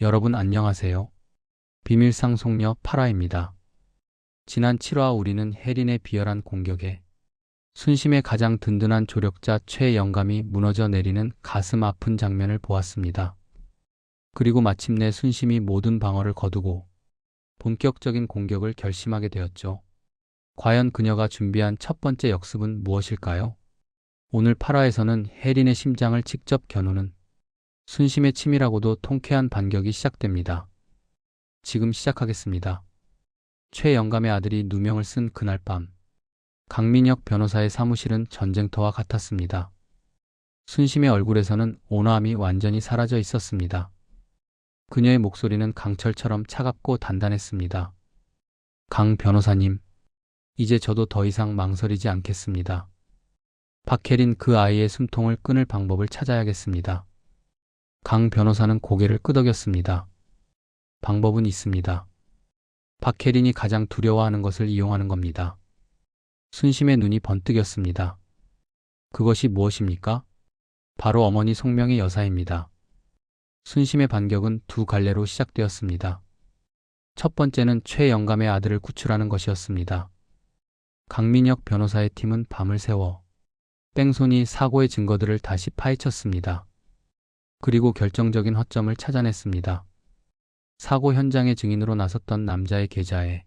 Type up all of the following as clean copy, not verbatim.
여러분 안녕하세요. 비밀상속녀 파라입니다. 지난 7화 우리는 혜린의 비열한 공격에 순심의 가장 든든한 조력자 최영감이 무너져 내리는 가슴 아픈 장면을 보았습니다. 그리고 마침내 순심이 모든 방어를 거두고 본격적인 공격을 결심하게 되었죠. 과연 그녀가 준비한 첫 번째 역습은 무엇일까요? 오늘 8화에서는 혜린의 심장을 직접 겨누는 순심의 치밀하고도 통쾌한 반격이 시작됩니다. 지금 시작하겠습니다. 최영감의 아들이 누명을 쓴 그날 밤, 강민혁 변호사의 사무실은 전쟁터와 같았습니다. 순심의 얼굴에서는 온화함이 완전히 사라져 있었습니다. 그녀의 목소리는 강철처럼 차갑고 단단했습니다. 강 변호사님, 이제 저도 더 이상 망설이지 않겠습니다. 박혜린 그 아이의 숨통을 끊을 방법을 찾아야겠습니다. 강 변호사는 고개를 끄덕였습니다. 방법은 있습니다. 박혜린이 가장 두려워하는 것을 이용하는 겁니다. 순심의 눈이 번뜩였습니다. 그것이 무엇입니까? 바로 어머니 송명의 여사입니다. 순심의 반격은 두 갈래로 시작되었습니다. 첫 번째는 최영감의 아들을 구출하는 것이었습니다. 강민혁 변호사의 팀은 밤을 새워 뺑소니 사고의 증거들을 다시 파헤쳤습니다. 그리고 결정적인 허점을 찾아냈습니다. 사고 현장의 증인으로 나섰던 남자의 계좌에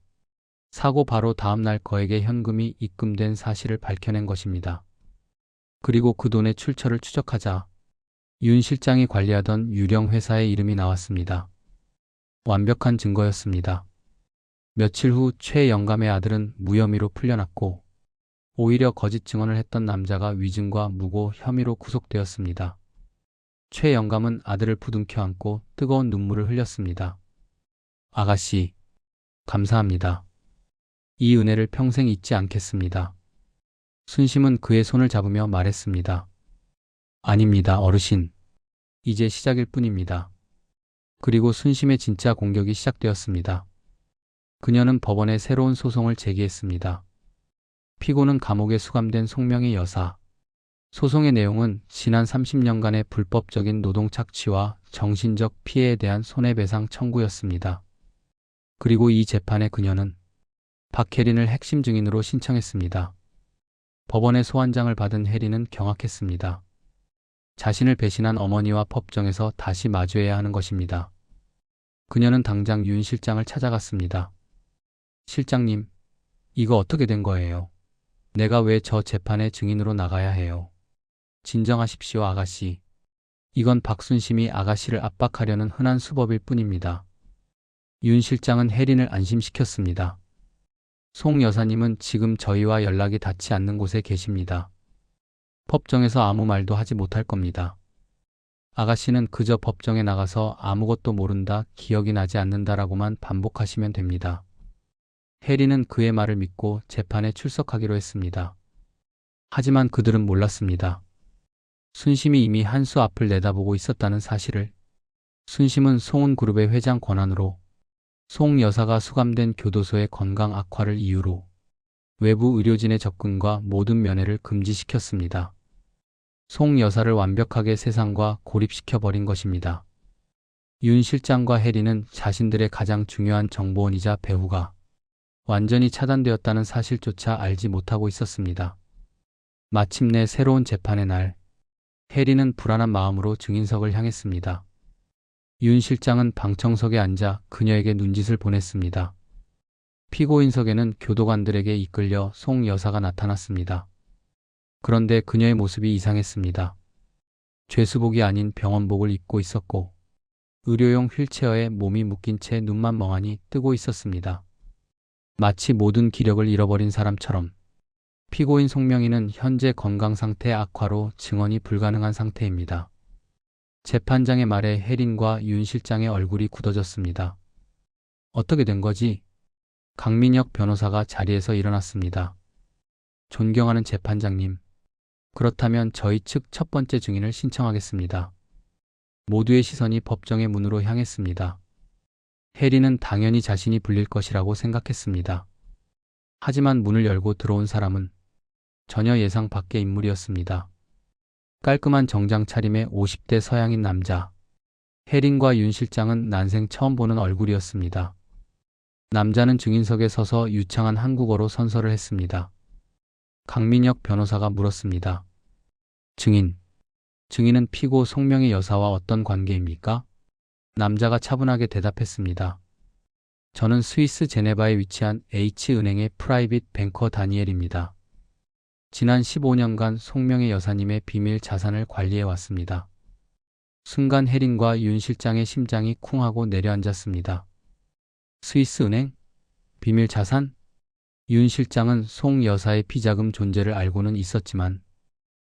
사고 바로 다음 날 거액의 현금이 입금된 사실을 밝혀낸 것입니다. 그리고 그 돈의 출처를 추적하자 윤 실장이 관리하던 유령 회사의 이름이 나왔습니다. 완벽한 증거였습니다. 며칠 후 최영감의 아들은 무혐의로 풀려났고 오히려 거짓 증언을 했던 남자가 위증과 무고 혐의로 구속되었습니다. 최영감은 아들을 부둥켜 안고 뜨거운 눈물을 흘렸습니다. 아가씨, 감사합니다. 이 은혜를 평생 잊지 않겠습니다. 순심은 그의 손을 잡으며 말했습니다. 아닙니다, 어르신. 이제 시작일 뿐입니다. 그리고 순심의 진짜 공격이 시작되었습니다. 그녀는 법원에 새로운 소송을 제기했습니다. 피고는 감옥에 수감된 송명의 여사. 소송의 내용은 지난 30년간의 불법적인 노동 착취와 정신적 피해에 대한 손해배상 청구였습니다. 그리고 이 재판에 그녀는 박혜린을 핵심 증인으로 신청했습니다. 법원의 소환장을 받은 혜린은 경악했습니다. 자신을 배신한 어머니와 법정에서 다시 마주해야 하는 것입니다. 그녀는 당장 윤 실장을 찾아갔습니다. 실장님, 이거 어떻게 된 거예요? 내가 왜 저 재판의 증인으로 나가야 해요? 진정하십시오, 아가씨. 이건 박순심이 아가씨를 압박하려는 흔한 수법일 뿐입니다. 윤 실장은 혜린을 안심시켰습니다. 송 여사님은 지금 저희와 연락이 닿지 않는 곳에 계십니다. 법정에서 아무 말도 하지 못할 겁니다. 아가씨는 그저 법정에 나가서 아무것도 모른다, 기억이 나지 않는다라고만 반복하시면 됩니다. 혜린은 그의 말을 믿고 재판에 출석하기로 했습니다. 하지만 그들은 몰랐습니다. 순심이 이미 한 수 앞을 내다보고 있었다는 사실을. 순심은 송은그룹의 회장 권한으로 송 여사가 수감된 교도소의 건강 악화를 이유로 외부 의료진의 접근과 모든 면회를 금지시켰습니다. 송 여사를 완벽하게 세상과 고립시켜버린 것입니다. 윤 실장과 혜린은 자신들의 가장 중요한 정보원이자 배우가 완전히 차단되었다는 사실조차 알지 못하고 있었습니다. 마침내 새로운 재판의 날, 혜린은 불안한 마음으로 증인석을 향했습니다. 윤 실장은 방청석에 앉아 그녀에게 눈짓을 보냈습니다. 피고인석에는 교도관들에게 이끌려 송 여사가 나타났습니다. 그런데 그녀의 모습이 이상했습니다. 죄수복이 아닌 병원복을 입고 있었고 의료용 휠체어에 몸이 묶인 채 눈만 멍하니 뜨고 있었습니다. 마치 모든 기력을 잃어버린 사람처럼. 피고인 송명희는 현재 건강 상태 악화로 증언이 불가능한 상태입니다. 재판장의 말에 혜린과 윤 실장의 얼굴이 굳어졌습니다. 어떻게 된 거지? 강민혁 변호사가 자리에서 일어났습니다. 존경하는 재판장님, 그렇다면 저희 측 첫 번째 증인을 신청하겠습니다. 모두의 시선이 법정의 문으로 향했습니다. 혜린은 당연히 자신이 불릴 것이라고 생각했습니다. 하지만 문을 열고 들어온 사람은 전혀 예상 밖의 인물이었습니다. 깔끔한 정장 차림의 50대 서양인 남자. 혜린과 윤 실장은 난생 처음 보는 얼굴이었습니다. 남자는 증인석에 서서 유창한 한국어로 선서를 했습니다. 강민혁 변호사가 물었습니다. 증인은 피고 송명의 여사와 어떤 관계입니까? 남자가 차분하게 대답했습니다. 저는 스위스 제네바에 위치한 H은행의 프라이빗 뱅커 다니엘입니다. 지난 15년간 송명의 여사님의 비밀 자산을 관리해 왔습니다. 순간 혜린과 윤 실장의 심장이 쿵하고 내려앉았습니다. 스위스 은행? 비밀 자산? 윤 실장은 송 여사의 비자금 존재를 알고는 있었지만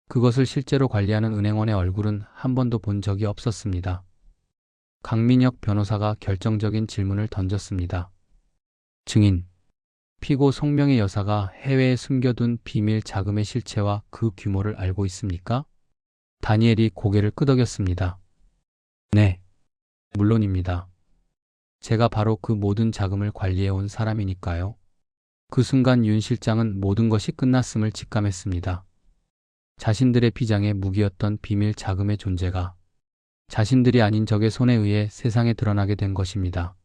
그것을 실제로 관리하는 은행원의 얼굴은 한 번도 본 적이 없었습니다. 강민혁 변호사가 결정적인 질문을 던졌습니다. 증인, 피고 송명의 여사가 해외에 숨겨둔 비밀 자금의 실체와 그 규모를 알고 있습니까? 다니엘이 고개를 끄덕였습니다. 네, 물론입니다. 제가 바로 그 모든 자금을 관리해온 사람이니까요. 그 순간 윤 실장은 모든 것이 끝났음을 직감했습니다. 자신들의 비장의 무기였던 비밀 자금의 존재가 자신들이 아닌 적의 손에 의해 세상에 드러나게 된 것입니다.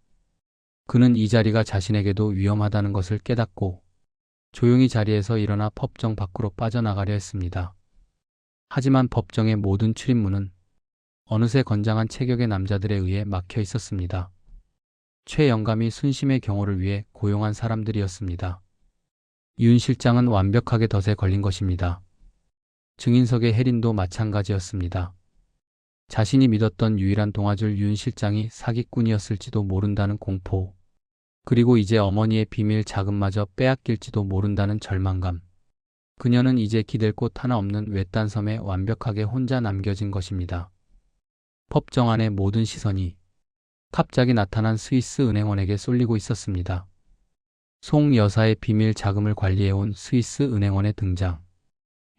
그는 이 자리가 자신에게도 위험하다는 것을 깨닫고 조용히 자리에서 일어나 법정 밖으로 빠져나가려 했습니다. 하지만 법정의 모든 출입문은 어느새 건장한 체격의 남자들에 의해 막혀 있었습니다. 최 영감이 순심의 경호를 위해 고용한 사람들이었습니다. 윤 실장은 완벽하게 덫에 걸린 것입니다. 증인석의 혜린도 마찬가지였습니다. 자신이 믿었던 유일한 동아줄 윤 실장이 사기꾼이었을지도 모른다는 공포, 그리고 이제 어머니의 비밀 자금마저 빼앗길지도 모른다는 절망감. 그녀는 이제 기댈 곳 하나 없는 외딴 섬에 완벽하게 혼자 남겨진 것입니다. 법정 안의 모든 시선이 갑자기 나타난 스위스 은행원에게 쏠리고 있었습니다. 송 여사의 비밀 자금을 관리해온 스위스 은행원의 등장.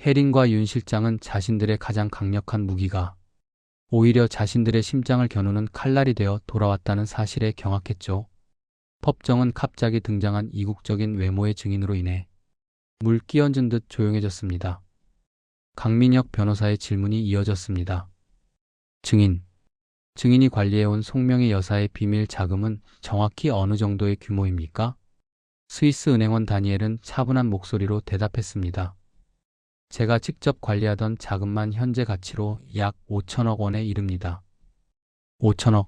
혜린과 윤 실장은 자신들의 가장 강력한 무기가 오히려 자신들의 심장을 겨누는 칼날이 되어 돌아왔다는 사실에 경악했죠. 법정은 갑자기 등장한 이국적인 외모의 증인으로 인해 물 끼얹은 듯 조용해졌습니다. 강민혁 변호사의 질문이 이어졌습니다. 증인이 관리해온 송명의 여사의 비밀 자금은 정확히 어느 정도의 규모입니까? 스위스 은행원 다니엘은 차분한 목소리로 대답했습니다. 제가 직접 관리하던 자금만 현재 가치로 약 5천억 원에 이릅니다. 5천억.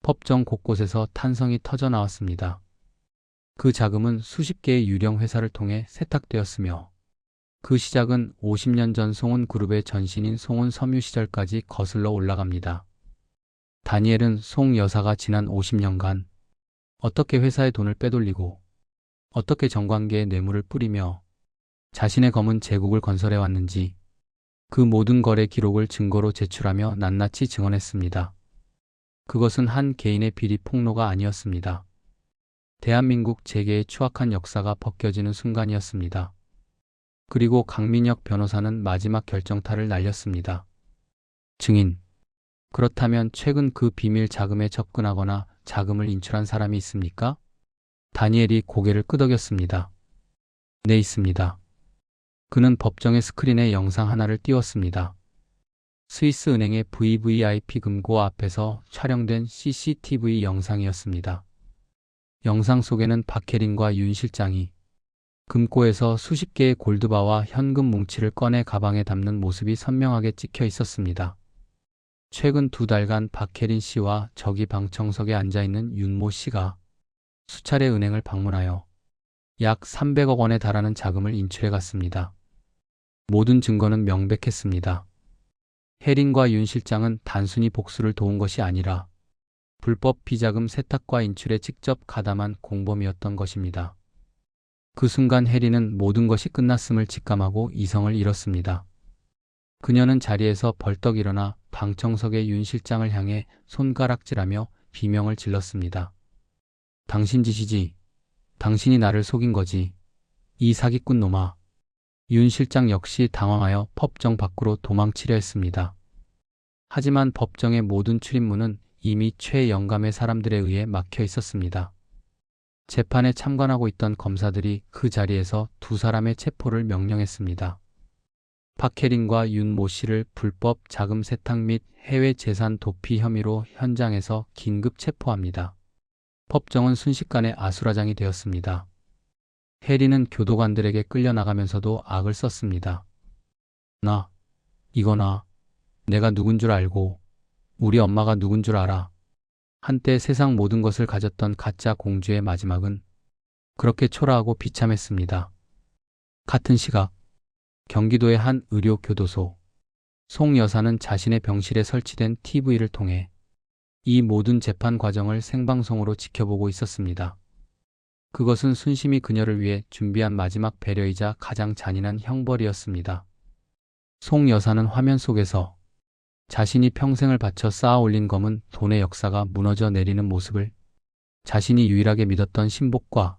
법정 곳곳에서 탄성이 터져 나왔습니다. 그 자금은 수십 개의 유령 회사를 통해 세탁되었으며 그 시작은 50년 전 송은그룹의 전신인 송은섬유 시절까지 거슬러 올라갑니다. 다니엘은 송 여사가 지난 50년간 어떻게 회사의 돈을 빼돌리고 어떻게 정관계에 뇌물을 뿌리며 자신의 검은 제국을 건설해 왔는지 그 모든 거래 기록을 증거로 제출하며 낱낱이 증언했습니다. 그것은 한 개인의 비리 폭로가 아니었습니다. 대한민국 재계의 추악한 역사가 벗겨지는 순간이었습니다. 그리고 강민혁 변호사는 마지막 결정타를 날렸습니다. 증인, 그렇다면 최근 그 비밀 자금에 접근하거나 자금을 인출한 사람이 있습니까? 다니엘이 고개를 끄덕였습니다. 네, 있습니다. 그는 법정의 스크린에 영상 하나를 띄웠습니다. 스위스 은행의 VVIP 금고 앞에서 촬영된 CCTV 영상이었습니다. 영상 속에는 박혜린과 윤 실장이 금고에서 수십 개의 골드바와 현금 뭉치를 꺼내 가방에 담는 모습이 선명하게 찍혀 있었습니다. 최근 2달간 박혜린 씨와 저기 방청석에 앉아있는 윤모 씨가 수차례 은행을 방문하여 약 300억 원에 달하는 자금을 인출해 갔습니다. 모든 증거는 명백했습니다. 혜린과 윤 실장은 단순히 복수를 도운 것이 아니라 불법 비자금 세탁과 인출에 직접 가담한 공범이었던 것입니다. 그 순간 혜린은 모든 것이 끝났음을 직감하고 이성을 잃었습니다. 그녀는 자리에서 벌떡 일어나 방청석의 윤 실장을 향해 손가락질하며 비명을 질렀습니다. 당신 짓이지. 당신이 나를 속인 거지. 이 사기꾼 놈아. 윤 실장 역시 당황하여 법정 밖으로 도망치려 했습니다. 하지만 법정의 모든 출입문은 이미 최 영감의 사람들에 의해 막혀 있었습니다. 재판에 참관하고 있던 검사들이 그 자리에서 2 사람의 체포를 명령했습니다. 박혜린과 윤 모 씨를 불법 자금 세탁 및 해외 재산 도피 혐의로 현장에서 긴급 체포합니다. 법정은 순식간에 아수라장이 되었습니다. 혜린은 교도관들에게 끌려나가면서도 악을 썼습니다. 이거나 내가 누군 줄 알고 우리 엄마가 누군 줄 알아. 한때 세상 모든 것을 가졌던 가짜 공주의 마지막은 그렇게 초라하고 비참했습니다. 같은 시각 경기도의 한 의료교도소. 송 여사는 자신의 병실에 설치된 TV를 통해 이 모든 재판 과정을 생방송으로 지켜보고 있었습니다. 그것은 순심이 그녀를 위해 준비한 마지막 배려이자 가장 잔인한 형벌이었습니다. 송 여사는 화면 속에서 자신이 평생을 바쳐 쌓아 올린 검은 돈의 역사가 무너져 내리는 모습을, 자신이 유일하게 믿었던 신복과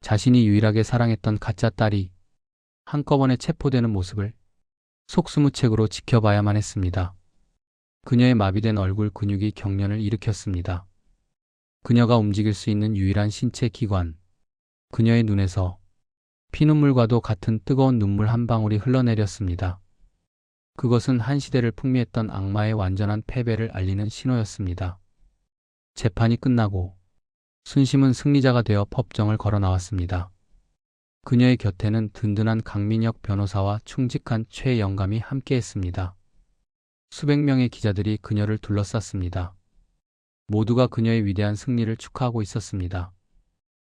자신이 유일하게 사랑했던 가짜 딸이 한꺼번에 체포되는 모습을 속수무책으로 지켜봐야만 했습니다. 그녀의 마비된 얼굴 근육이 경련을 일으켰습니다. 그녀가 움직일 수 있는 유일한 신체 기관, 그녀의 눈에서 피눈물과도 같은 뜨거운 눈물 한 방울이 흘러내렸습니다. 그것은 한 시대를 풍미했던 악마의 완전한 패배를 알리는 신호였습니다. 재판이 끝나고 순심은 승리자가 되어 법정을 걸어 나왔습니다. 그녀의 곁에는 든든한 강민혁 변호사와 충직한 최 영감이 함께했습니다. 수백 명의 기자들이 그녀를 둘러쌌습니다. 모두가 그녀의 위대한 승리를 축하하고 있었습니다.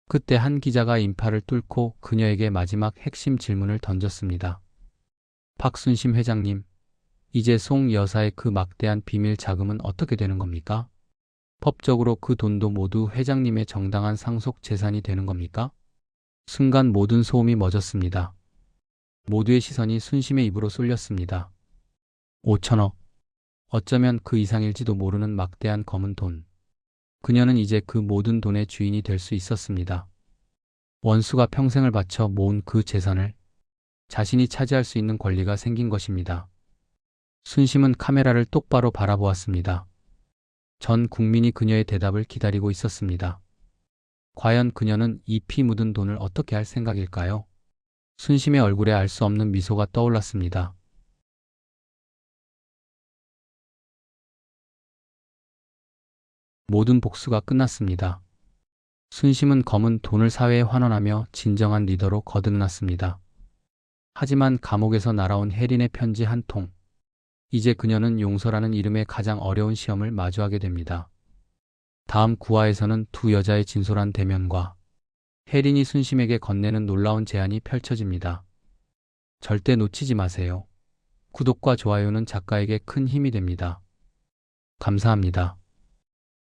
그때 한 기자가 인파를 뚫고 그녀에게 마지막 핵심 질문을 던졌습니다. 박순심 회장님, 이제 송 여사의 그 막대한 비밀 자금은 어떻게 되는 겁니까? 법적으로 그 돈도 모두 회장님의 정당한 상속 재산이 되는 겁니까? 순간 모든 소음이 멎었습니다. 모두의 시선이 순심의 입으로 쏠렸습니다. 5천억. 어쩌면 그 이상일지도 모르는 막대한 검은 돈. 그녀는 이제 그 모든 돈의 주인이 될 수 있었습니다. 원수가 평생을 바쳐 모은 그 재산을 자신이 차지할 수 있는 권리가 생긴 것입니다. 순심은 카메라를 똑바로 바라보았습니다. 전 국민이 그녀의 대답을 기다리고 있었습니다. 과연 그녀는 이 피 묻은 돈을 어떻게 할 생각일까요? 순심의 얼굴에 알 수 없는 미소가 떠올랐습니다. 모든 복수가 끝났습니다. 순심은 검은 돈을 사회에 환원하며 진정한 리더로 거듭났습니다. 하지만 감옥에서 날아온 혜린의 편지 한 통. 이제 그녀는 용서라는 이름의 가장 어려운 시험을 마주하게 됩니다. 다음 9화에서는 두 여자의 진솔한 대면과 혜린이 순심에게 건네는 놀라운 제안이 펼쳐집니다. 절대 놓치지 마세요. 구독과 좋아요는 작가에게 큰 힘이 됩니다. 감사합니다.